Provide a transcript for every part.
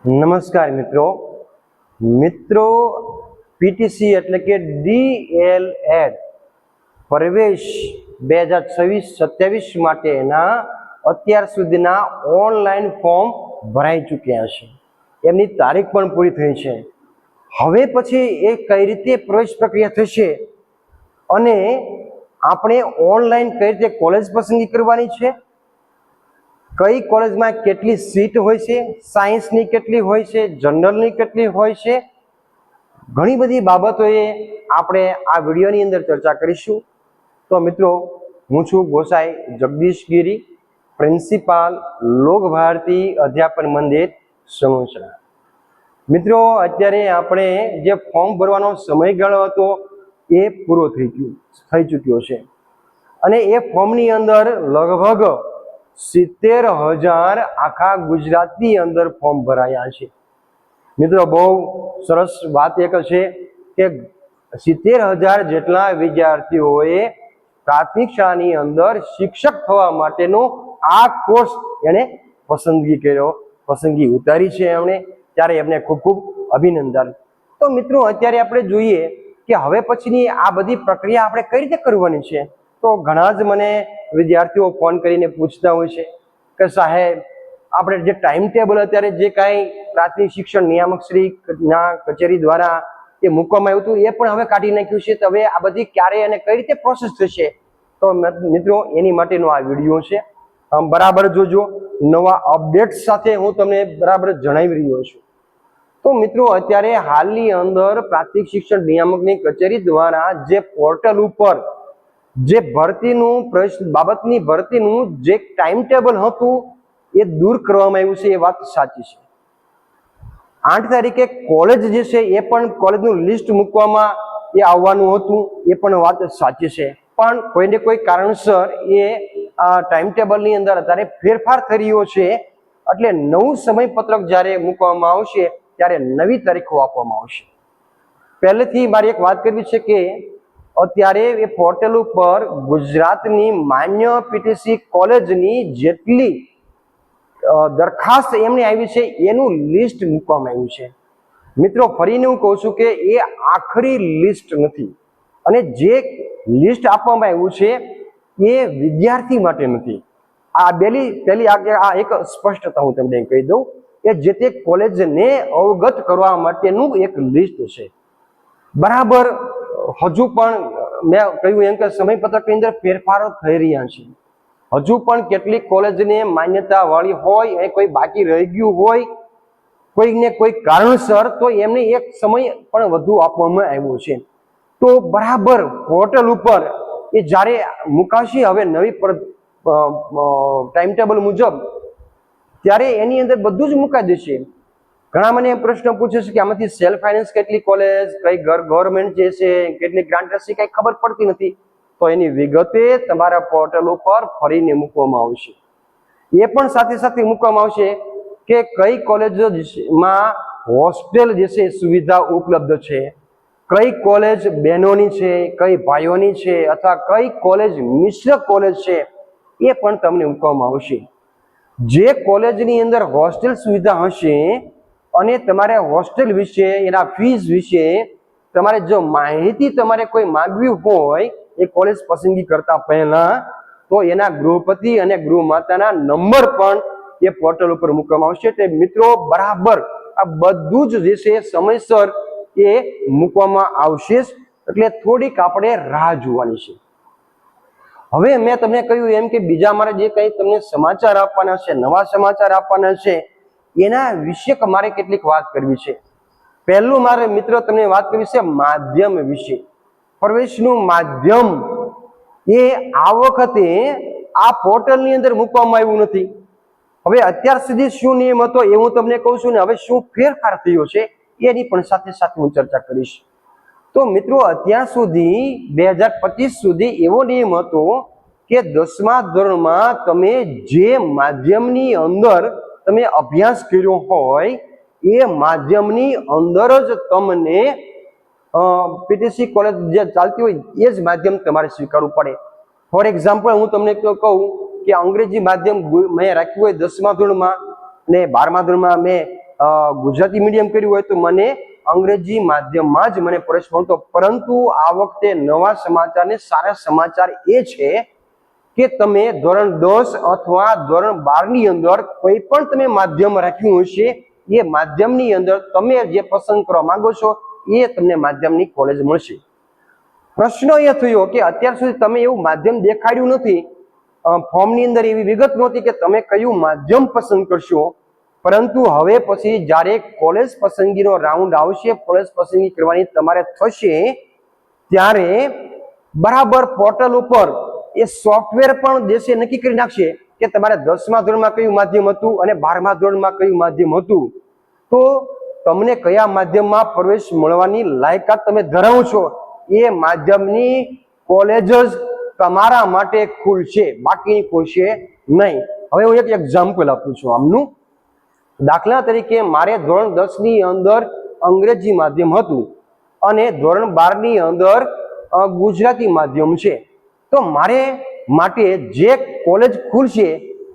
નમસ્કાર મિત્રો પીટીસી એટલે કે ડીએલએડ પ્રવેશ 2026-27 માટેના અત્યાર સુધીના ઓનલાઈન ફોર્મ ભરાઈ ચૂક્યા છે. એમની તારીખ પણ પૂરી થઈ છે. હવે પછી એ કઈ રીતે પ્રવેશ પ્રક્રિયા થશે અને આપણે ઓનલાઈન કઈ રીતે કોલેજ પસંદગી કરવાની છે, કઈ કોલેજમાં કેટલી સીટ હોય છે, સાયન્સની કેટલી હોય છે, જનરલની કેટલી હોય છે, ઘણી બધી બાબતોએ આપણે આ વિડીયોની અંદર ચર્ચા કરીશું. તો મિત્રો, હું છું ગોસાઈ જગદીશ ગીરી, પ્રિન્સિપાલ લોક ભારતી અધ્યાપન મંદિર સમોસરા. મિત્રો, અત્યારે આપણે જે ફોર્મ ભરવાનો સમયગાળો હતો એ પૂરો થઈ ચૂક્યો છે અને એ ફોર્મની અંદર લગભગ 70,000 આખા ગુજરાતની અંદર ફોર્મ ભરાયા છે. મિત્રો, બહુ સરસ વાત એક છે કે 70,000 જેટલા વિદ્યાર્થીઓએ પ્રાથમિક શાળાની અંદર શિક્ષક થવા માટેનો આ કોર્સ એને પસંદગી ઉતારી છે એમણે, ત્યારે એમને ખૂબ ખૂબ અભિનંદન. તો મિત્રો, અત્યારે આપણે જોઈએ કે હવે પછીની આ બધી પ્રક્રિયા આપણે કઈ રીતે કરવાની છે. તો ઘણા જ મને વિદ્યાર્થીઓ ફોન કરીને પૂછતા હોય છે કે સાહેબ, આપણે જે ટાઈમ ટેબલ અત્યારે જે કાંઈ પ્રાથમિક શિક્ષણ નિયામક શ્રીના કચેરી દ્વારા એ મૂકવામાં આવ્યું હતું એ પણ હવે કાઢી નાખ્યું છે. તો હવે આ બધી ક્યારે અને કઈ રીતે પ્રોસેસ થશે, તો મિત્રો એની માટેનો આ વિડીયો છે. બરાબર જોજો, નવા અપડેટ સાથે હું તમને બરાબર જણાવી રહ્યો છું. તો મિત્રો, અત્યારે હાલની અંદર પ્રાથમિક શિક્ષણ નિયામકની કચેરી દ્વારા જે પોર્ટલ ઉપર જે ભરતીનું બાબતની ભરતીનું જે ટાઈમ ટેબલ હતું એ દૂર કરવામાં આવ્યું છે, એ વાત સાચી છે. 8 તારીખે કોલેજ જે છે એ પણ કોલેજનું લિસ્ટ મૂકવામાં એ આવવાનું હતું, એ પણ વાત સાચી છે. પણ કોઈને કોઈ કારણસર એ ટાઈમ ટેબલની અંદર અત્યારે ફેરફાર થઈ રહ્યો છે, એટલે નવું સમયપત્રક જ્યારે મૂકવામાં આવશે ત્યારે નવી તારીખો આપવામાં આવશે. પહેલેથી મારી એક વાત કરવી છે કે અત્યારે એ પોર્ટલ ઉપર ગુજરાતની માન્ય પીટીસી કોલેજની જેટલી દરખાસ્ત એમને આવી છે એનું લિસ્ટ મૂકવામાં આવ્યું છે. મિત્રો, ફરીને હું કહું છું કે એ આખરી લિસ્ટ નથી અને જે લિસ્ટ આપવામાં આવ્યું છે એ વિદ્યાર્થી માટે નથી. આ પહેલી આ એક સ્પષ્ટતા હું તમને કહી દઉં કે જે તે કોલેજને અવગત કરવા માટેનું એક લિસ્ટ છે. બરાબર, હજુ પણ મેં કહ્યું એમ કે સમયપત્રકની અંદર ફેરફારો થઈ રહ્યા છે. હજુ પણ કેટલીક કોલેજને માન્યતા વાળી હોય અને કોઈ બાકી રહી ગયું હોય, કોઈને કોઈ કારણસર, તો એમને એક સમય પણ વધુ આપવામાં આવ્યો છે. તો બરાબર પોર્ટલ ઉપર એ જ્યારે મુકાશે હવે નવી ટાઈમ ટેબલ મુજબ, ત્યારે એની અંદર બધું જ મુકાઈ દેશે. ઘણા મને પ્રશ્ન પૂછે છે કે આમાંથી સેલ્ફ ફાઇનાન્સ કેટલી કોલેજ, કઈ ગવર્મેન્ટ જે છે, કેટલી ગ્રાન્ટ હશે, કઈ ખબર પડતી નથી. તો એની વિગતે તમારા પોર્ટલ ઉપર ફરીને મૂકવામાં આવશે. એ પણ સાથે સાથે મૂકવામાં આવશે કે કઈ કોલેજમાં હોસ્ટેલ જે છે સુવિધા ઉપલબ્ધ છે, કઈ કોલેજ બહેનોની છે, કઈ ભાઈઓની છે, અથવા કઈ કોલેજ મિશ્ર કોલેજ છે, એ પણ તમને મૂકવામાં આવશે. જે કોલેજની અંદર હોસ્ટેલ સુવિધા હશે અને તમારે હોસ્ટેલ વિશે, એના ફીસ વિશે તમારે જો માહિતી તમારે કોઈ માંગવી હોય એ કોલેજ પસંદગી કરતા પહેલા, તો એના ગૃહપતિ અને ગૃહમાતાના નંબર પણ એ પોર્ટલ ઉપર મૂકવામાં આવશે. તે મિત્રો, બરાબર આ બધું જ જે છે સમયસર એ મૂકવામાં આવશે, એટલે થોડીક આપણે રાહ જોવાની છે. હવે મેં તમને કહ્યું એમ કે બીજા મારે જે કંઈ તમને સમાચાર આપવાના છે, નવા સમાચાર આપવાના છે, એના વિશે મારે કેટલીક વાત કરવી છે. પહેલું મારે મિત્રો તમને વાત કરવી છે માધ્યમ વિશે. પ્રવેશનું માધ્યમ એ આ વખતે આ પોર્ટલની અંદર મૂકવામાં આવ્યું નથી. હવે અત્યાર સુધી શું નિયમ હતો એ હું તમને કહું છું, ને હવે શું ફેરફાર થયો છે એની પણ સાથે સાથે હું ચર્ચા કરીશ. તો મિત્રો, અત્યાર સુધી 2025 સુધી એવો નિયમ હતો કે 10મા ધોરણમાં તમે જે માધ્યમની અંદર તમે અભ્યાસ કર્યો હોય એ માધ્યમની અંદર જ તમને પીટીસી કોલેજ જે ચાલતી હોય એ જ માધ્યમ તમારે સ્વીકારવું પડે. ફોર એક્ઝામ્પલ, હું તમને કહું કે અંગ્રેજી માધ્યમ મેં રાખ્યું હોય 10મા ધોરણમાં ને 12મા ધોરણમાં મેં ગુજરાતી મીડિયમ કર્યું હોય તો મને અંગ્રેજી માધ્યમમાં જ મને પ્રવેશ મળતો, પરંતુ આ વખતે નવા સમાચાર ને સારા સમાચાર એ છે કે તમે ધોરણ 10 અથવા ધોરણ 12 ની અંદર કોઈ પણ તમે માધ્યમ રાખ્યું હશે, એ માધ્યમની અંદર તમે જે પસંદ કરવા માંગો છો એ તમને માધ્યમની કોલેજ મળશે. પ્રશ્ન એ થયો કે અત્યાર સુધી તમે એવું માધ્યમ દેખાડ્યું નથી, ફોર્મની અંદર એવી વિગત નહોતી કે તમે કયું માધ્યમ પસંદ કરશો, પરંતુ હવે પછી જ્યારે કોલેજ પસંદગીનો રાઉન્ડ આવશે, કોલેજ પસંદગી કરવાની તમારે થશે, ત્યારે બરાબર પોર્ટલ ઉપર એ સોફ્ટવેર પણ દેશે નક્કી કરી નાખશે કે તમારે 10મા ધોરણમાં કયું માધ્યમ હતું અને 12મા ધોરણમાં કયું માધ્યમ હતું. તો તમને કયા માધ્યમમાં પ્રવેશ મળવાની લાયકાત તમે ધરાવો છો એ માધ્યમની કોલેજ જ તમારા માટે ખુલશે, બાકીની ખુલશે નહીં. હવે હું એક એક્ઝામ્પલ આપું છું આમનું. દાખલા તરીકે મારે ધોરણ 10 ની અંદર અંગ્રેજી માધ્યમ હતું અને ધોરણ 12 ની અંદર ગુજરાતી માધ્યમ છે, તો મારે માટે જે કોલેજ ખુલશે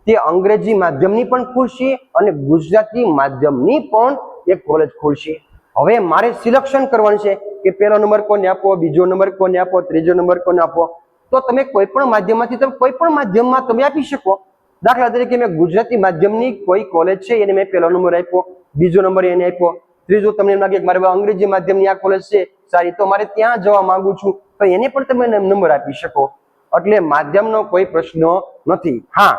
તે અંગ્રેજી માધ્યમની પણ ખુલશે અને ગુજરાતી માધ્યમની પણ એક કોલેજ ખુલશે. હવે મારે સિલેક્શન કરવાનું છે કે પહેલો નંબર કોને આપો, બીજો નંબર કોને આપો, ત્રીજો નંબર કોને આપો. તો તમે કોઈ પણ માધ્યમમાંથી તમે કોઈ પણ માધ્યમમાં તમે આપી શકો. દાખલા તરીકે મેં ગુજરાતી માધ્યમની કોઈ કોલેજ છે એને મેં પહેલો નંબર આપ્યો, બીજો નંબર એને આપ્યો, ત્રીજો તમને એમ લાગે કે મારે અંગ્રેજી માધ્યમની આ કોલેજ છે સારી, તો મારે ત્યાં જવા માંગુ છું, તો એને પણ તમે નંબર આપી શકો. એટલે માધ્યમનો કોઈ પ્રશ્ન નથી. હા,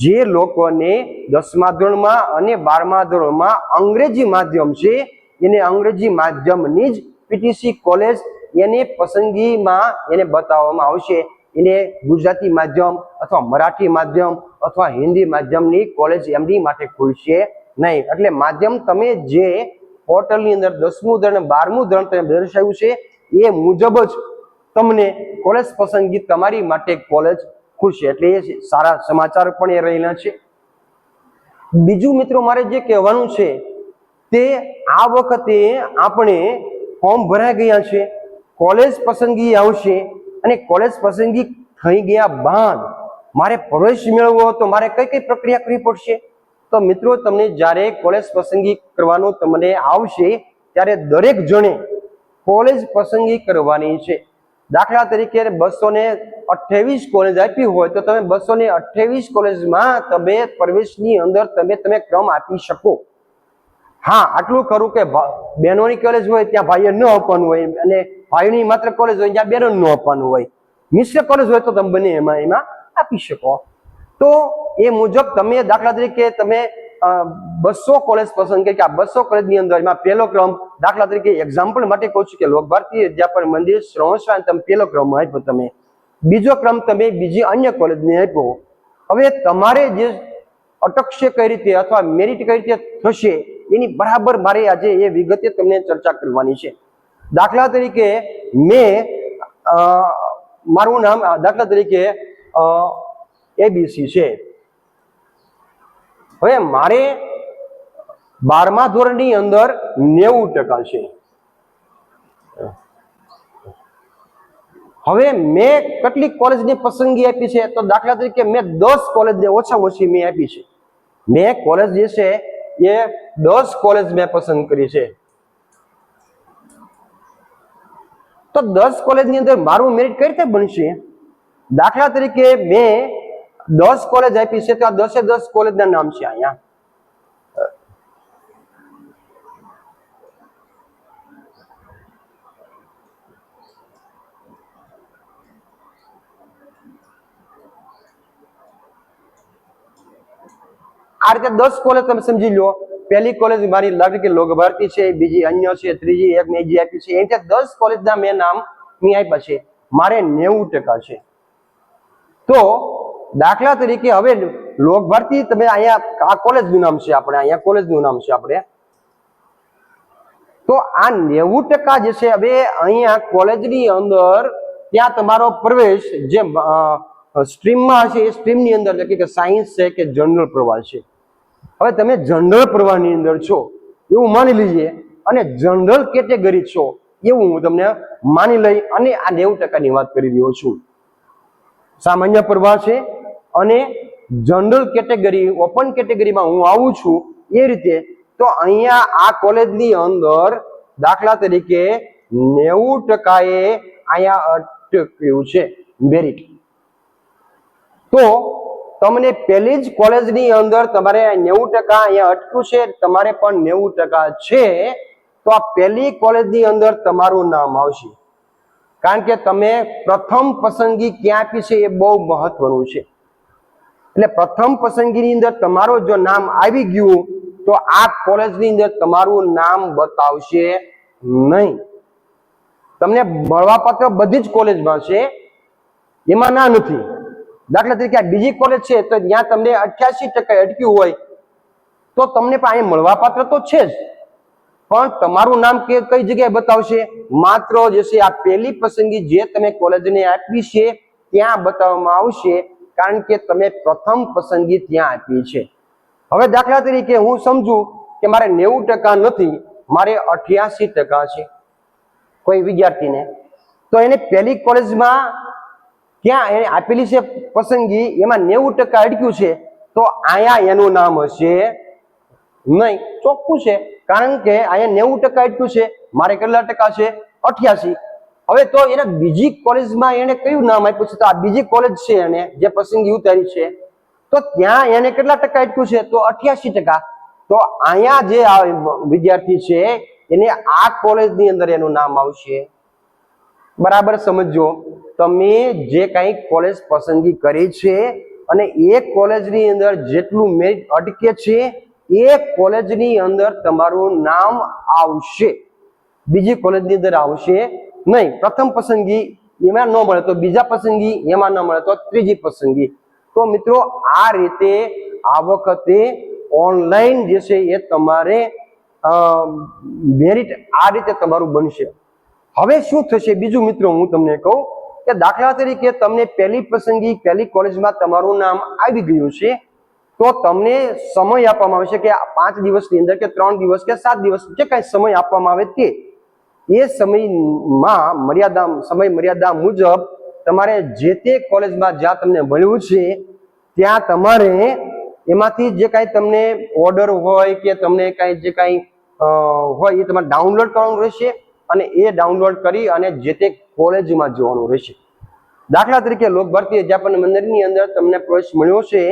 જે લોકોને 10મા ધોરણમાં અને 12મા ધોરણમાં અંગ્રેજી માધ્યમ છે એને અંગ્રેજી માધ્યમની જ પીટીસી કોલેજ એને પસંદગીમાં એને બતાવવામાં આવશે. એને ગુજરાતી માધ્યમ અથવા મરાઠી માધ્યમ અથવા હિન્દી માધ્યમની કોલેજ એમની માટે ખુલશે નહીં. એટલે માધ્યમ તમે જે પોર્ટલની અંદર 10મું ધોરણ 12મું ધોરણ તમે દર્શાવ્યું છે એ મુજબ જ તમને કોલેજ પસંદગી તમારી માટે કોલેજ ખુલશે. એટલે એ સારા સમાચાર પણ એ રહેલા છે. બીજું મિત્રો મારે જે કહેવાનું છે તે આ વખતે આપણે ફોર્મ ભરાઈ ગયા છે, કોલેજ પસંદગી આવશે અને કોલેજ પસંદગી થઈ ગયા બાદ મારે પ્રવેશ મેળવવો તો મારે કઈ કઈ પ્રક્રિયા કરવી પડશે? તો મિત્રો તમને જ્યારે કોલેજ પસંદગી કરવાનું તમને આવશે ત્યારે દરેક જણે કોલેજ પસંદગી કરવાની છે. દાખલા તરીકે 228 કોલેજ આપી હોય તો તમે 228 કોલેજમાં તમે પ્રવેશની અંદર તમે ક્રમ આપી શકો. હા, આટલું ખરું કે બહેનોની કોલેજ હોય ત્યાં ભાઈએ ન આપવાનું હોય અને ભાઈની માત્ર કોલેજ હોય ત્યાં બહેનો ન આપવાનું હોય. મિશ્ર કોલેજ હોય તો તમે બંને એમાં આપી શકો. તો એ મુજબ તમે દાખલા તરીકે તમે 200 કોલેજ પસંદ કરી કે આ 200 કોલેજની અંદર એમાં પહેલો ક્રમ, દાખલા તરીકે એક્ઝામ્પલ માટે કહું છું કે લોક ભારતી અધ્યાપન મંદિર શ્રવણશાળા તમે પહેલો ક્રમ આપ્યો, તમે બીજો ક્રમ તમે બીજી અન્ય કોલેજને આપ્યો. હવે તમારે જે અટકશે કઈ રીતે અથવા મેરિટ કઈ રીતે થશે એની બરાબર મારે આજે એ વિગતે તમને ચર્ચા કરવાની છે. દાખલા તરીકે મેં મારું નામ દાખલા તરીકે એબીસી છે. હવે મારે 12મા ધોરણની અંદર 90% છે. હવે મેં કેટલી કોલેજની પસંદગી આપી છે? તો દાખલા તરીકે મેં 10 કોલેજને ઓછામાં ઓછી મેં આપી છે. મેં કોલેજ જે છે એ 10 કોલેજ મેં પસંદ કરી છે. તો 10 કોલેજની અંદર મારું મેરિટ કઈ રીતે બનશે? દાખલા તરીકે મેં 10 કોલેજ આપી છે તો આ 10 કોલેજના નામ છે અહીંયા. આ રીતે 10 કોલેજ તમે સમજી લો. પહેલી કોલેજ મારી લાગે કે લોક ભારતી છે, બીજી અન્ય છે, ત્રીજી એક મેં જે આપી છે. એ રીતે 10 કોલેજના મેં નામ મેં આપ્યા છે. મારે 90% છે. તો દાખલા તરીકે હવે લોક ભારતી તમે અહીંયા આ કોલેજનું નામ છે, આપણે અહીંયા કોલેજનું નામ છે આપણે. તો આ 90% જે છે હવે અહીંયા કોલેજની અંદર ત્યાં તમારો પ્રવેશ જે સ્ટ્રીમમાં હશે એ સ્ટ્રીમની અંદર એટલે કે સાયન્સ છે કે જનરલ પ્રવાહ છે. હવે તમે જનરલ પ્રવાહની અંદર છો એવું માની લઈએ અને જનરલ કેટેગરી છો એવું હું તમને માની લઈ અને આ 90%ની વાત કરી રહ્યો છું. સામાન્ય પ્રવાહ છે અને જનરલ કેટેગરી ઓપન કેટેગરીમાં હું આવું છું એ રીતે તો અહીંયા આ કોલેજની અંદર દાખલા તરીકે 90% અહીંયા અટક્યું છે મેરિટ. તો તમને પહેલી જ કોલેજની અંદર તમારે 90% અહીંયા અટક્યું છે, તમારે પણ 90% છે, તો આ પહેલી કોલેજની અંદર તમારું નામ આવશે. કારણ કે તમે પ્રથમ પસંદગી ક્યાં આપી છે એ બહુ મહત્વનું છે. એટલે પ્રથમ પસંદગીની અંદર તમારું જો નામ આવી ગયું તો આ કોલેજની અંદર તમારું નામ બતાવશે નહીં. તમને મળવાપાત્ર બધી જ કોલેજમાં છે, એમાં ના નથી. દાખલા તરીકે આ બીજી કોલેજ છે તો ત્યાં તમને 88% અટક્યું હોય તો તમને પણ અહીં મળવાપાત્ર તો છે જ, પણ તમારું નામ કઈ જગ્યાએ બતાવશે? માત્ર જે છે આ પહેલી પસંદગી જે તમે કોલેજને આપી છે ત્યાં બતાવવામાં આવશે, કારણ કે તમે પ્રથમ પસંદગી ત્યાં આપી છે. હવે દાખલા તરીકે હું સમજુ કે મારે 90% નથી, મારે 88% છે કોઈ વિદ્યાર્થીને, તો એને પહેલી કોલેજમાં ત્યાં એને આપેલી છે પસંદગી, એમાં 90% અટક્યું છે, તો અહીંયા એનું નામ હશે નહીં. ચોખ્ખું છે, કારણ કે અહીંયા 90% અટક્યું છે, મારે કેટલા ટકા છે? 88. હવે તો એને બીજી કોલેજમાં એને કયું નામ આપ્યું છે? તો આ બીજી કોલેજ છે એને જે પસંદગી ઉતારી છે, તો ત્યાં એને કેટલા ટકા અટક્યું છે? તો 88%. તો અહીંયા જે વિદ્યાર્થી છે એને આ કોલેજની અંદર એનું નામ આવશે. બરાબર સમજો. તમે જે કઈ કોલેજ પસંદગી કરી છે અને એ કોલેજની અંદર જેટલું મેરિટ અટકે છે એ કોલેજની અંદર તમારું નામ આવશે, બીજી કોલેજની અંદર આવશે નહીં. પ્રથમ પસંદગી એમાં ન મળે તો બીજા પસંદગી, એમાં ન મળે તો ત્રીજી પસંદગી. તો મિત્રો આ રીતે આ વખતે ઓનલાઈન જે છે એ તમારે મેરિટ આ રીતે તમારું બનશે. હવે શું થશે બીજું મિત્રો હું તમને કહું કે દાખલા તરીકે તમને પહેલી પસંદગી પહેલી કોલેજમાં તમારું નામ આવી ગયું છે, તો તમને સમય આપવામાં આવશે કે 5 દિવસની અંદર કે 3 દિવસ કે 7 દિવસ જે કઈ સમય આપવામાં આવે તે એ સમયમાં સમય મર્યાદા મુજબ તમારે જે તે કોલેજમાં જ્યાં તમને મળ્યું છે ત્યાં તમારે એમાંથી જે કાંઈ તમને ઓર્ડર હોય કે તમને કાંઈ જે કાંઈ હોય એ તમારે ડાઉનલોડ કરવાનું રહેશે અને એ ડાઉનલોડ કરી અને જે તે કોલેજમાં જવાનું રહેશે. દાખલા તરીકે લોક ભારતીય અધ્યાપન મંડળની અંદર તમને પ્રવેશ મળ્યો છે,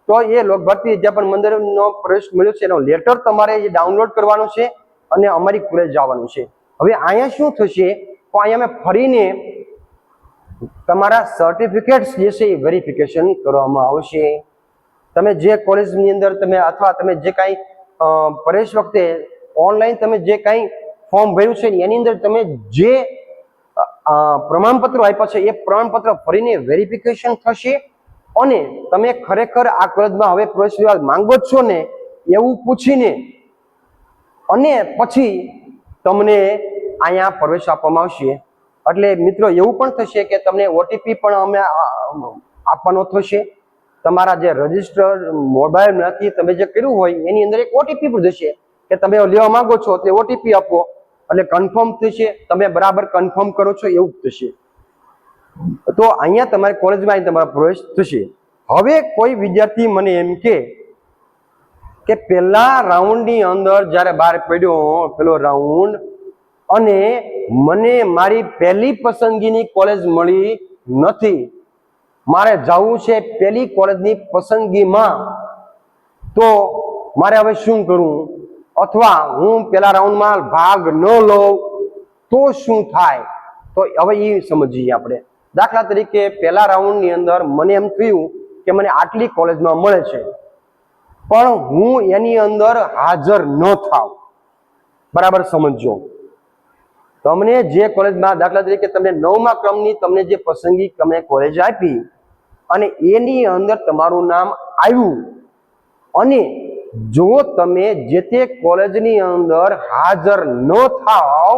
તો એ લોક ભારતીય અધ્યાપન મંડળનો પ્રવેશ મળ્યો છે એનો લેટર તમારે ડાઉનલોડ કરવાનો છે અને અમારી કોલેજ જવાનું છે. હવે અહીંયા શું થશે? તો અહીંયા મેં ફરીને તમારા સર્ટિફિકેટ્સ જે છે એ વેરિફિકેશન કરવામાં આવશે. તમે જે કોલેજની અંદર તમે અથવા તમે જે કાંઈ પ્રવેશ વખતે ઓનલાઈન તમે જે કાંઈ ફોર્મ ભર્યું છે એની અંદર તમે જે પ્રમાણપત્રો આપ્યા છે એ પ્રમાણપત્ર ફરીને વેરિફિકેશન થશે અને તમે ખરેખર આ કોલેજમાં હવે પ્રવેશ લેવા માંગો છો ને એવું પૂછીને અને પછી તમને અહીંયા પ્રવેશ આપવામાં આવશે. એટલે મિત્રો એવું પણ થશે કે તમને ઓટીપી પણ અમે આપવાનો થશે. તમારા જે રજીસ્ટર મોબાઈલમાંથી તમે જે કર્યું હોય એની અંદર એક ઓટીપી પણ જશે કે તમે લેવા માંગો છો એટલે ઓટીપી આપો એટલે કન્ફર્મ થશે, તમે બરાબર કન્ફર્મ કરો છો એવું થશે. તો અહીંયા તમારી કોલેજમાં તમારો પ્રવેશ થશે. હવે કોઈ વિદ્યાર્થી મને એમ કે પહેલા રાઉન્ડની અંદર જ્યારે બહાર પડ્યો પેલો રાઉન્ડ અને મને મારી પહેલી પસંદગીની કોલેજ મળી નથી, મારે જવું છે પહેલી કોલેજની પસંદગીમાં, તો મારે હવે શું કરવું? અથવા હું પેલા રાઉન્ડમાં ભાગ ન લઉં તો શું થાય? તો હવે એ સમજીએ આપણે. દાખલા તરીકે પહેલા રાઉન્ડની અંદર મને એમ થયું કે મને આટલી કોલેજમાં મળે છે, પણ હું એની અંદર હાજર ન થાવ. બરાબર સમજો. તમને જે કોલેજમાં દાખલા તરીકે તમને 9મા ક્રમની તમને જે પસંદગી તમે કોલેજ આપી અને એની અંદર તમારું નામ આવ્યું અને જો તમે જે તે કોલેજની અંદર હાજર ન થાવ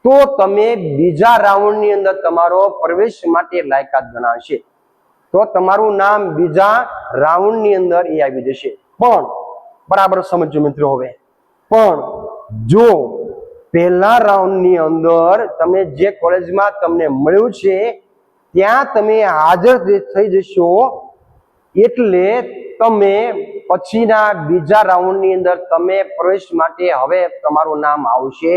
તો તમે બીજા રાઉન્ડની અંદર તમારો પ્રવેશ માટે લાયકાત ગણાશે, તો તમારું નામ બીજા રાઉન્ડની અંદર એ આવી જશે. પણ બરાબર સમજો મિત્રો. હવે પણ જો પહેલા રાઉન્ડની અંદર તમે જે કોલેજમાં તમને મળ્યું છે ત્યાં તમે હાજર થઈ જશો એટલે તમે પછીના બીજા રાઉન્ડની અંદર તમે પ્રવેશ માટે હવે તમારું નામ આવશે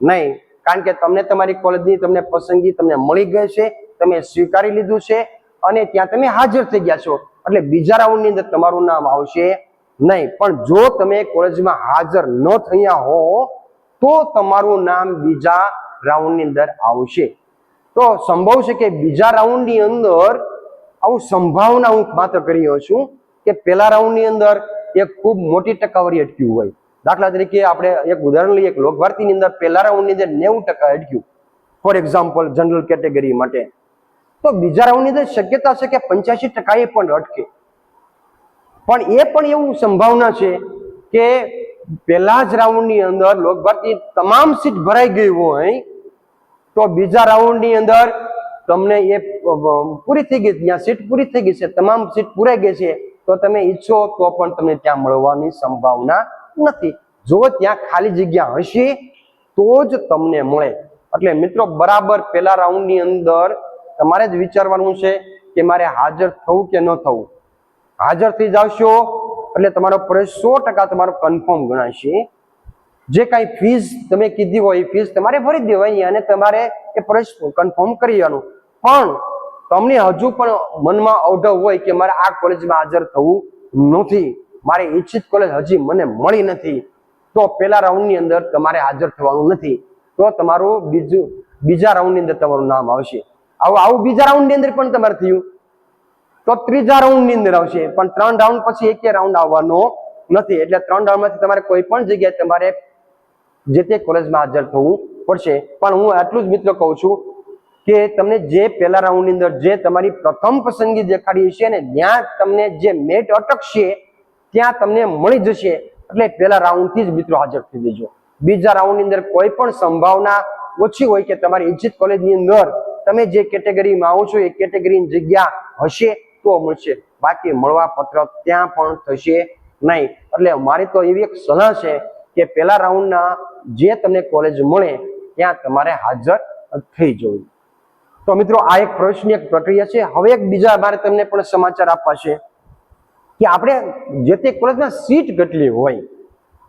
નહીં, કારણ કે તમને તમારી કોલેજની તમને પસંદગી તમને મળી ગઈ છે, તમે સ્વીકારી લીધું છે અને ત્યાં તમે હાજર થઈ ગયા છો, એટલે બીજા રાઉન્ડની અંદર તમારું નામ આવશે નહીં. પણ જો તમે કોલેજમાં હાજર ન થયા હો તો તમારું નામ બીજા રાઉન્ડની અંદર આવશે. તો સંભવ છે કે બીજા રાઉન્ડની અંદર આવું સંભાવના હું માત્ર કરી રહ્યો છું કે પહેલા રાઉન્ડની અંદર એક ખૂબ મોટી ટકાવારી અટક્યું હોય. દાખલા તરીકે આપણે એક ઉદાહરણ લઈએ, લોકભારતીની અંદર પહેલા રાઉન્ડની અંદર 90% અટક્યું ફોર એક્ઝામ્પલ જનરલ કેટેગરી માટે, તો બીજા રાઉન્ડની અંદર શક્યતા છે કે 85% પણ અટકે. પણ એ પણ એવું સંભાવના છે કે પહેલા જ રાઉન્ડની અંદર લોકભારતી તમામ સીટ ભરાઈ ગઈ હોય તો બીજા રાઉન્ડની અંદર તમને એ પૂરી થઈ ગઈ, ત્યાં સીટ પૂરી થઈ ગઈ છે, તમામ સીટ પૂરાઈ ગઈ છે, તો તમે ઈચ્છો તો પણ તમને ત્યાં મળવાની સંભાવના નથી. જો ત્યાં ખાલી જગ્યા હશે તો જ તમને મળે. એટલે મિત્રો બરાબર પહેલા રાઉન્ડની અંદર તમારે જ વિચારવાનું છે કે મારે હાજર થવું કે ન થવું. હાજર થઈ જાવશો એટલે તમારો પ્રવેશ 100% તમારો કન્ફર્મ ગણાશે. જે કાંઈ ફીસ તમે કીધી હોય એ ફીસ તમારે ભરી દેવાની અને તમારે એ પ્રવેશ કન્ફર્મ કરી દેવાનું. પણ તમને હજુ પણ મનમાં અવઢવ હોય કે મારે આ કોલેજમાં હાજર થવું નથી, મારી ઈચ્છિત કોલેજ હજી મને મળી નથી, તો પહેલા રાઉન્ડની અંદર તમારે હાજર થવાનું નથી, તો તમારું બીજા રાઉન્ડની અંદર તમારું નામ આવશે. આવું બીજા રાઉન્ડની અંદર પણ તમારે થયું તો ત્રીજા રાઉન્ડની અંદર આવશે, પણ 3 રાઉન્ડ પછી એક રાઉન્ડ આવવાનો નથી. એટલે 3 રાઉન્ડમાંથી તમારે કોઈ પણ જગ્યાએ તમારે જે તે કોલેજમાં હાજર થવું પડશે. પણ હું આટલું જ મિત્રો કહું છું કે તમને જે પહેલા રાઉન્ડની અંદર જે તમારી પ્રથમ પસંદગી દેખાડી છે ને ત્યાં તમને જે મેટ અટકશે ત્યાં તમને મળી જશે, એટલે પહેલા રાઉન્ડથી જ મિત્રો હાજર થઈ જજો. બીજા રાઉન્ડની અંદર કોઈ પણ સંભાવના ઓછી હોય કે તમારી ઈચ્છિત કોલેજની અંદર તમે જે કેટેગરીમાં આવો છો એ કેટેગરીની જગ્યા હશે તો મળશે, બાકી મળવા પત્ર ત્યાં પણ થશે નહીં. એટલે મારી તો એવી એક સલાહ છે કે પહેલા રાઉન્ડના જે તમને કોલેજ મળે ત્યાં તમારે હાજર થઈ જવું. તો મિત્રો આ એક પ્રવેશની એક પ્રક્રિયા છે. હવે એક બીજા મારે તમને પણ સમાચાર આપવા છે કે આપણે જે તે કોલેજમાં સીટ કેટલી હોય,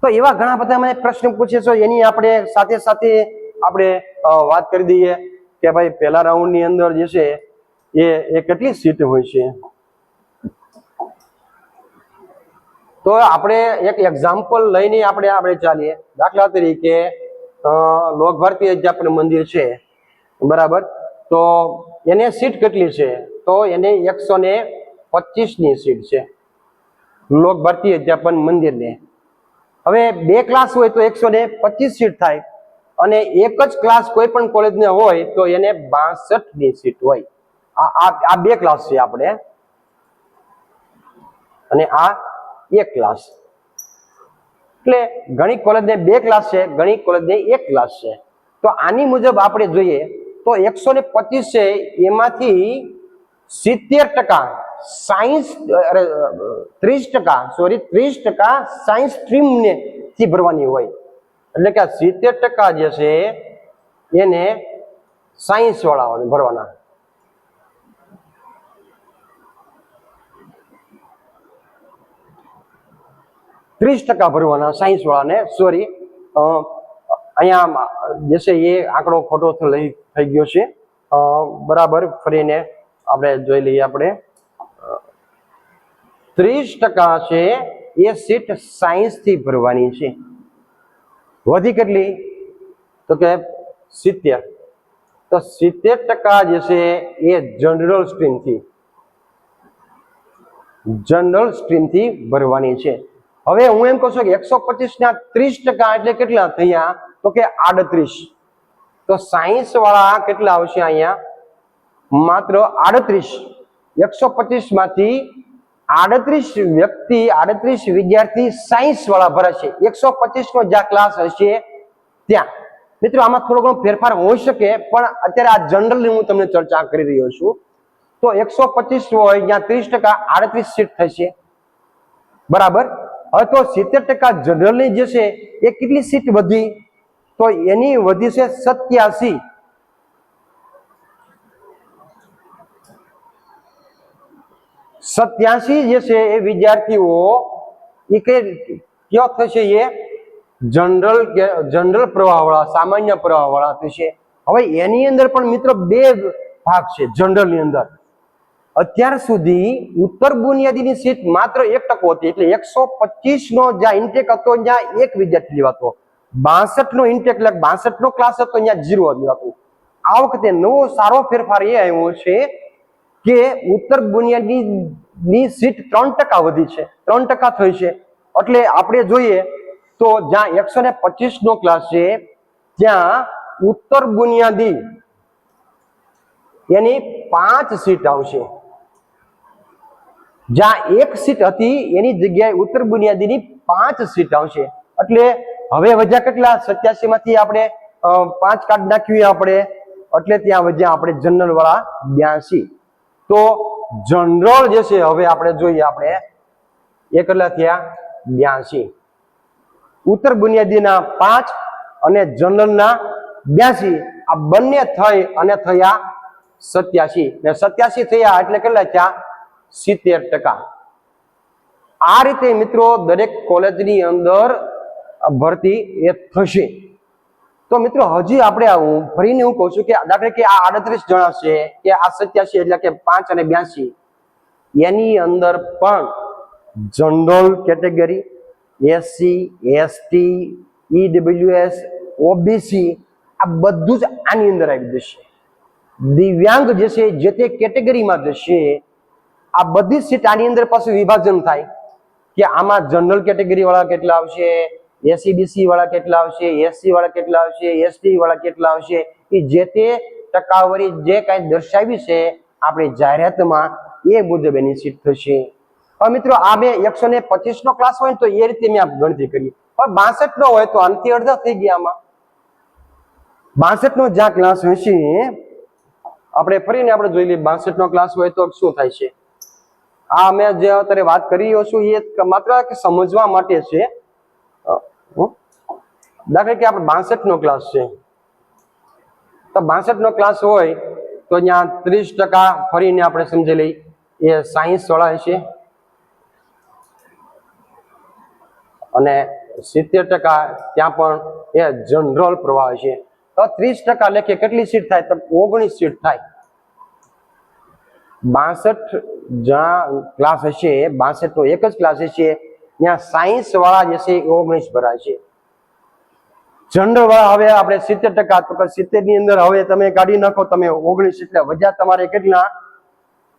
તો એવા ઘણા બધા મને પ્રશ્ન પૂછે છે, એની આપણે સાથે સાથે આપણે વાત કરી દઈએ કે ભાઈ પહેલા રાઉન્ડની અંદર જે છે એ કેટલી સીટ હોય છે. તો આપણે એક એક્ઝામ્પલ લઈને આપણે ચાલીએ. દાખલા તરીકે લોકભારતી અધ્યાપન મંદિર છે, બરાબર, તો એને સીટ કેટલી છે? તો એને 125 ની સીટ છે લોકભારતી અધ્યાપન મંદિરને. હવે 2 ક્લાસ હોય તો 125 સીટ થાય, અને એક જ ક્લાસ કોઈ પણ કોલેજને હોય તો એને 62 ની સીટ હોય. આ 2 ક્લાસ છે આપણે, અને આ 1 ક્લાસ. એટલે ઘણી કોલેજને 2 ક્લાસ છે, ઘણી કોલેજને 1 ક્લાસ છે. તો આની મુજબ આપણે જોઈએ તો 125 છે એમાંથી 70% સાયન્સ 30% સાયન્સ સ્ટ્રીમ ને થી ભરવાની હોય. એટલે કે 70% જે છે એને સાયન્સ વાળા ભરવાના. %30 ભરવાના સાયન્સ વાળાને. સોરી, અહીંયા જે છે એ આંકડો ખોટો થઈ ગયો છે, બરાબર ફરીને આપણે જોઈ લઈએ. આપણે 30% છે એ સીટ સાયન્સ થી ભરવાની છે. વધી કેટલી? તો કે 70. તો 70% જે છે એ જનરલ સ્ટ્રીમ થી ભરવાની છે. હવે હું એમ કહું છું કે 125 ના 30% એટલે કેટલા થયા? તો કે 38. તો સાયન્સ વાળા કેટલા આવશે અહીંયા? માત્ર 38. 125 માંથી 38 વિદ્યાર્થી સાયન્સ વાળા ભરાશે 125 નો જ્યાં ક્લાસ હશે ત્યાં. મિત્રો આમાં થોડો ઘણો ફેરફાર હોઈ શકે, પણ અત્યારે આ જનરલી હું તમને ચર્ચા કરી રહ્યો છું. તો 125 હોય ત્યાં 30%, 38 સીટ થશે, બરાબર. હવે તો 70% જનરલની જે છે એ કેટલી સીટ વધી? તો એની વધી છે 87. 87 જે છે એ વિદ્યાર્થીઓ એ કયો થશે? એ જનરલ પ્રવાહ વાળા, સામાન્ય પ્રવાહ વાળા થશે. હવે એની અંદર પણ મિત્રો બે ભાગ છે જનરલ ની અંદર. અત્યાર સુધી ઉત્તર બુનિયાદીની સીટ માત્ર 1% હતી, એટલે 125 નો જ્યાં ઇન્ટેક હતો ત્યાં એક વિદ્યાર્થી લેવાતો. 62 નો ઇન્ટેક એટલે 62 નો ક્લાસ હતો ત્યાં 0 લેવાતું. આ વખતે નવો સારો ફેરફાર એ આવ્યો છે કે ઉત્તર બુનિયાદીની સીટ 3% વધી છે, 3% થઈ છે. એટલે આપણે જોઈએ તો જ્યાં 125 નો ક્લાસ છે ત્યાં ઉત્તર બુનિયાદી એની 5 સીટ આવશે. જ્યાં 1 સીટ હતી એની જગ્યાએ ઉત્તર બુનિયાદીની 5 સીટ આવશે. એટલે હવે વધ્યા કેટલા? 87 માંથી આપણે 5 કાઢી નાખીએ આપણે, એટલે ત્યાં વધ્યા આપણે જનરલ વાળા 82. તો જનરલ જે છે હવે આપણે જોઈએ, આપણે એ કેટલા થયા? 82. ઉત્તર બુનિયાદીના 5 અને જનરલના 82, આ બંને થઈ અને થયા 87. ને 87 થયા એટલે કેટલા થયા? 70%. આ રીતે મિત્રો દરેક કોલેજની અંદર ભરતી એ થશે. તો મિત્રો હજી આપણે ફરીને હું કહું છું કે દાખલા કે આ 38 જણા છે કે આ 87 એટલે કે 5 અને 82, એની અંદર પણ general category, SC, ST, EWS, OBC આ બધું જ આની અંદર આવી જશે. દિવ્યાંગ જે છે જે તે કેટેગરીમાં જશે. આ બધી સીટ આની અંદર પાછું વિભાજન થાય કે આમાં જનરલ કેટેગરી વાળા કેટલા આવશે, એસસીબીસી વાળા કેટલા આવશે, એસસી વાળા કેટલા આવશે, એસટી વાળા કેટલા આવશે, એ જે તે ટકાવારી જે કાંઈ દર્શાવી છે આપણી જાહેરાતમાં એ મુજબ એની સીટ થશે. હવે મિત્રો આ બે 125 નો ક્લાસ હોય તો એ રીતે મેં ગણતરી કરી, પણ 62 નો હોય તો આનાથી અડધા થઈ ગયા. આમાં 62 નો જ્યાં ક્લાસ હશે આપણે ફરીને આપણે જોઈ લઈએ. 62 નો ક્લાસ હોય તો શું થાય છે? આ મેં જે અત્યારે વાત કરી રહ્યો છું એ માત્ર સમજવા માટે છે. દાખલા કે આપણે 62 નો ક્લાસ છે તો 62 નો ક્લાસ હોય તો ત્યાં 30% ફરીને આપણે સમજી લઈ એ સાયન્સ વાળા હશે અને 70% ત્યાં પણ એ જનરલ પ્રવાહ હશે. તો 30% લેખે કેટલી સીટ થાય? તો 19 સીટ થાય. 62 જણા ક્લાસ હશે, 62 નો એક જ ક્લાસ હશે, ત્યાં સાયન્સ વાળા જે છે 19 ભરાશે. જનરલ વાળા હવે આપણે 70%, તો 70 ની અંદર હવે તમે કાઢી નાખો તમે 19 એટલે વધ્યા તમારે કેટલા?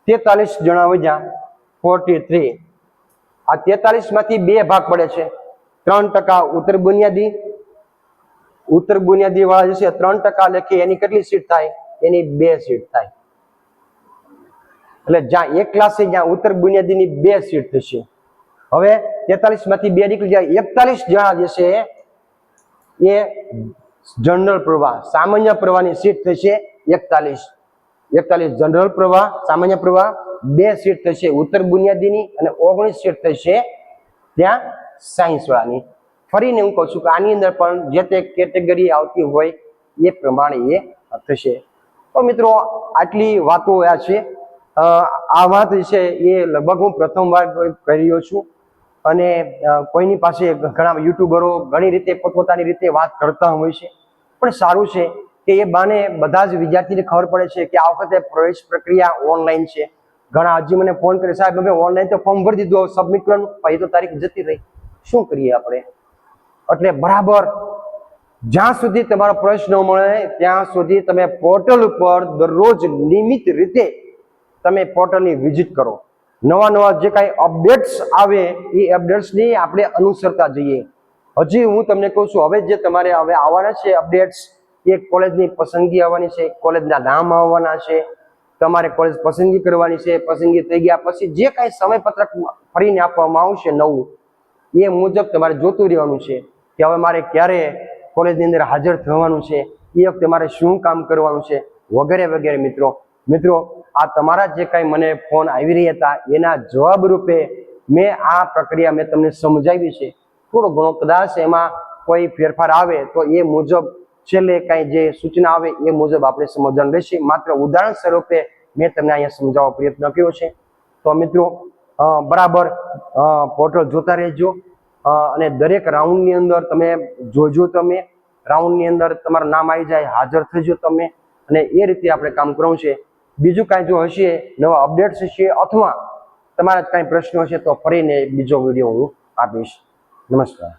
43 જણા વધ્યા, 43. આ 43 માંથી બે ભાગ પડે છે. 3% ઉત્તર બુનિયાદી વાળા જે છે 3% લેખે એની કેટલી સીટ થાય? એની 2 સીટ થાય. એટલે જ્યાં એક ક્લાસ છે જ્યાં ઉત્તર બુનિયાદીની 2 સીટ થશે. હવે 43 માંથી 2 નીકળી જાય, 41 જણા જે છે એ જનરલ પ્રવાહ, સામાન્ય પ્રવાહની સીટ થશે 41 જનરલ પ્રવાહ, સામાન્ય પ્રવાહ, 2 સીટ થશે ઉત્તર બુનિયાદીની અને 19 સીટ થશે ત્યાં સાયન્સ વાળાની. ફરીને હું કહું છું કે આની અંદર પણ જે તે કેટેગરી આવતી હોય એ પ્રમાણે એ થશે. તો મિત્રો આટલી વાતો આ છે. આ વાત છે એ લગભગ હું પ્રથમવાર કરી રહ્યો છું અને કોઈની પાસે ઘણા યુટ્યુબરો ઘણી રીતે પોતપોતાની રીતે વાત કરતા હોય છે, પણ સારું છે કે એ બાને બધા જ વિદ્યાર્થીને ખબર પડે છે કે આ વખતે પ્રવેશ પ્રક્રિયા ઓનલાઈન છે. ઘણા હજી મને ફોન કરે, સાહેબ અમે ઓનલાઈન તો ફોર્મ ભરી દીધું, સબમિટ કરવાનું, પછી તો તારીખ જતી રહી, શું કરીએ આપણે? એટલે બરાબર જ્યાં સુધી તમારો પ્રવેશ ન મળે ત્યાં સુધી તમે પોર્ટલ ઉપર દરરોજ નિયમિત રીતે તમે પોર્ટલની વિઝિટ કરો. નવા જે કાંઈ અપડેટ્સ આવે એ અપડેટ્સની આપણે અનુસરતા જઈએ. હજી હું તમને કહું છું, હવે જે તમારે હવે આવવાના છે અપડેટ્સ, એ કોલેજની પસંદગી આવવાની છે, કોલેજના નામ આવવાના છે, તમારે કોલેજ પસંદગી કરવાની છે. પસંદગી થઈ ગયા પછી જે કાંઈ સમયપત્રક ફરીને આપવામાં આવશે નવું, એ મુજબ તમારે જોતું રહેવાનું છે કે હવે મારે ક્યારે કોલેજની અંદર હાજર થવાનું છે, એ વખતે મારે શું કામ કરવાનું છે, વગેરે વગેરે. મિત્રો આ તમારા જે કાંઈ મને ફોન આવી રહ્યા હતા એના જવાબ રૂપે મેં આ પ્રક્રિયા મેં તમને સમજાવી છે. થોડો ઘણો કદાચ એમાં કોઈ ફેરફાર આવે તો એ મુજબ છેલ્લે કાંઈ જે સૂચના આવે એ મુજબ આપણે સમજણ રહેશે. માત્ર ઉદાહરણ સ્વરૂપે મેં તમને અહીંયા સમજાવવાનો પ્રયત્ન કર્યો છે. તો મિત્રો બરાબર પોર્ટલ જોતા રહેજો અને દરેક રાઉન્ડની અંદર તમે જોજો, તમે રાઉન્ડની અંદર તમારું નામ આવી જાય, હાજર થજો તમે, અને એ રીતે આપણે કામ કરવું છે. બીજું કાંઈ જો હશે, નવા અપડેટ્સ હશે અથવા તમારા કાંઈ પ્રશ્નો હશે તો ફરીને બીજો વિડીયો હું આપીશ. નમસ્કાર.